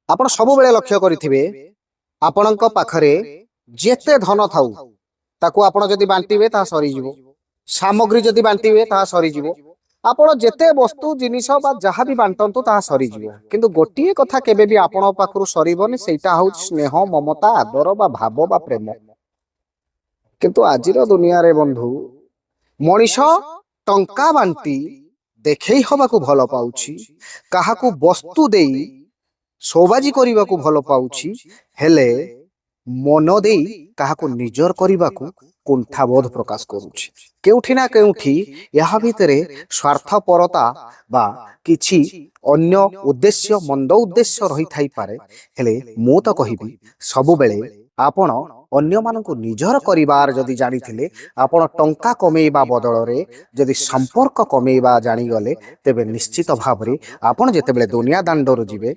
ଆପଣ ସବୁବେଳେ ଲକ୍ଷ୍ୟ କରିଥିବେ ଆପଣଙ୍କ ପାଖରେ ଯେତେ ଧନ ଥାଉ ତାକୁ ଆପଣ ଯଦି ବାଣ୍ଟିବେ ତାହା ସରିଯିବ। ସାମଗ୍ରୀ ଯଦି ବାଣ୍ଟିବେ ତାହା ସରିଯିବ। ଆପଣ ଯେତେ ବସ୍ତୁ ଜିନିଷ ବା ଯାହା ବି ବାଣ୍ଟନ୍ତୁ ତାହା ସରିଯିବ। କିନ୍ତୁ ଗୋଟିଏ କଥା କେବେ ବି ଆପଣଙ୍କ ପାଖରୁ ସରିବନି, ସେଇଟା ହଉଛି ସ୍ନେହ, ମମତା, ଆଦର ବା ଭାବ ବା ପ୍ରେମ। କିନ୍ତୁ ଆଜିର ଦୁନିଆରେ ବନ୍ଧୁ, ମଣିଷ ଟଙ୍କା ବାଣ୍ଟି ଦେଖେଇ ହବାକୁ ଭଲ ପାଉଛି, କାହାକୁ ବସ୍ତୁ ଦେଇ ସୌବାଜି କରିବାକୁ ଭଲ ପାଉଛି, ହେଲେ ମନ ଦେଇ କାହାକୁ ନିଜର କରିବାକୁ କୁଣ୍ଠାବୋଧ ପ୍ରକାଶ କରୁଛି। କେଉଁଠି ନା କେଉଁଠି ଏହା ଭିତରେ ସ୍ୱାର୍ଥପରତା ବା କିଛି ଅନ୍ୟ ଉଦ୍ଦେଶ୍ୟ, ମନ୍ଦ ଉଦ୍ଦେଶ୍ୟ ରହିଥାଇପାରେ। ହେଲେ ମୁଁ ତ କହିବି, ସବୁବେଳେ ଆପଣ ଅନ୍ୟମାନଙ୍କୁ ନିଜର କରିବାର ଯଦି ଜାଣିଥିଲେ, ଆପଣ ଟଙ୍କା କମେଇବା ବଦଳରେ ଯଦି ସମ୍ପର୍କ କମେଇବା ଜାଣିଗଲେ, ତେବେ ନିଶ୍ଚିତ ଭାବରେ ଆପଣ ଯେତେବେଳେ ଦୁନିଆ ଦାଣ୍ଡରୁ ଯିବେ